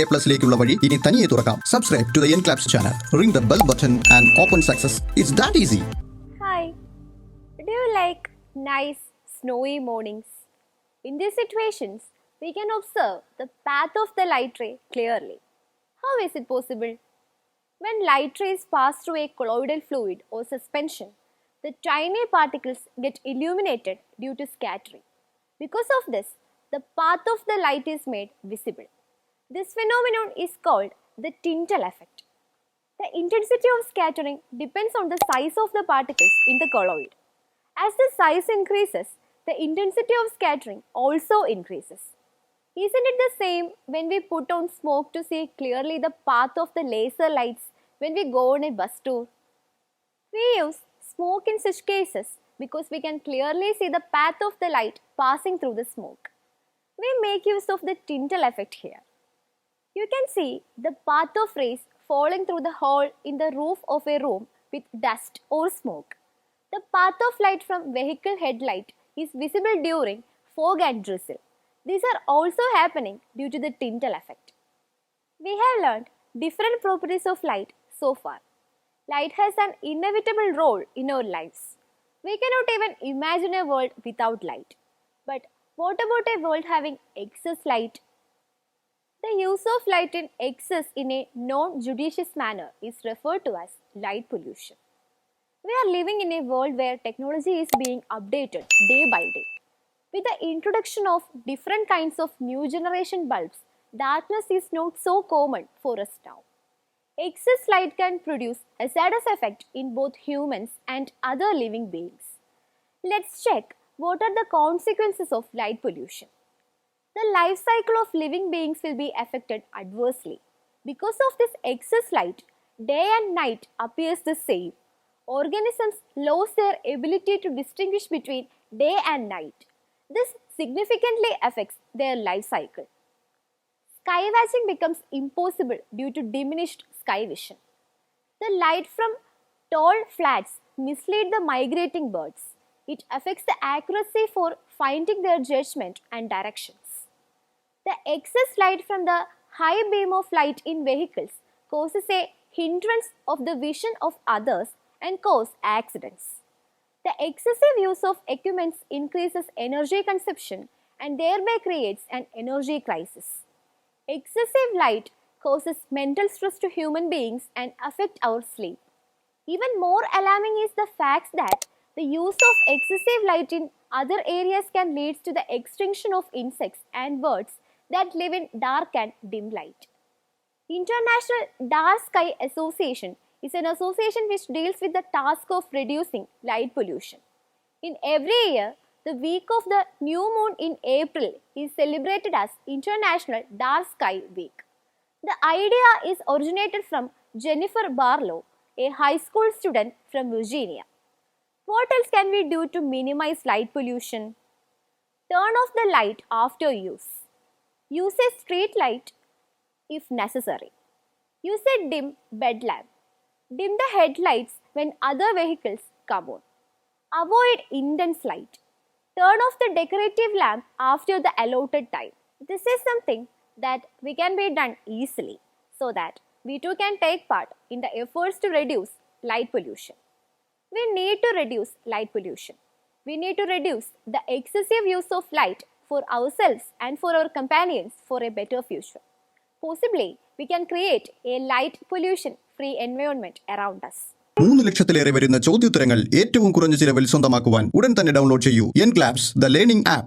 ENCLAPSലേക്കുള്ള വഴി ഇനി തനിയെ തുറക്കാം. Subscribe to the ENCLAPS channel. Ring the bell button and open success. It's that easy. Hi. Do you like nice snowy mornings? In these situations, we can observe the path of the light ray clearly. How is it possible? When light rays pass through a colloidal fluid or suspension, the tiny particles get illuminated due to scattering. Because of this, the path of the light is made visible. This phenomenon is called the Tyndall effect. The intensity of scattering depends on the size of the particles in the colloid. As the size increases, the intensity of scattering also increases. Isn't it the same when we put on smoke to see clearly the path of the laser lights when we go on a bus tour? We use smoke in such cases because we can clearly see the path of the light passing through the smoke. We make use of the Tyndall effect here. You can see the path of rays falling through the hole in the roof of a room with dust or smoke. The path of light from vehicle headlight is visible during fog and drizzle. These are also happening due to the Tyndall effect. We have learned different properties of light so far. Light has an inevitable role in our lives. We cannot even imagine a world without light. But what about a world having excess light? The use of light in excess in a non-judicious manner is referred to as light pollution. We are living in a world where technology is being updated day by day. With the introduction of different kinds of new generation bulbs, darkness is not so common for us now. Excess light can produce a hazardous effect in both humans and other living beings. Let's check what are the consequences of light pollution. The life cycle of living beings will be affected adversely. Because of this excess light, day and night appears the same. Organisms lose their ability to distinguish between day and night. This significantly affects their life cycle. Sky watching becomes impossible due to diminished sky vision. The light from tall flats mislead the migrating birds. It affects the accuracy for finding their judgment and directions. The excess light from the high beam of light in vehicles causes a hindrance of the vision of others and cause accidents. The excessive use of equipment increases energy consumption and thereby creates an energy crisis. Excessive light causes mental stress to human beings and affects our sleep. Even more alarming is the fact that the use of excessive light in other areas can lead to the extinction of insects and birds that live in dark and dim light. International Dark Sky Association is an association which deals with the task of reducing light pollution. In every year, the week of the new moon in April is celebrated as International Dark Sky Week. The idea is originated from Jennifer Barlow, a high school student from Virginia. What else can we do to minimize light pollution? Turn off the light after use. Use a street light if necessary. Use a dim bed lamp. Dim the headlights when other vehicles come on. Avoid intense light. Turn off the decorative lamp after the allotted time. This is something that we can be done easily so that we too can take part in the efforts to reduce light pollution. We need to reduce light pollution. We need to reduce the excessive use of light for ourselves and for our companions for a better future. Possibly, we can create a light pollution free environment around us. 3 ലക്ഷത്തിലേറെ വരുന്ന ചോദ്യോത്തരങ്ങൾ ഏറ്റവും കുറഞ്ഞ ചിലവിൽ സ്വന്തമാക്കുവാൻ ഉടൻ തന്നെ download ചെയ്യൂ ENCLAPS the Learning App.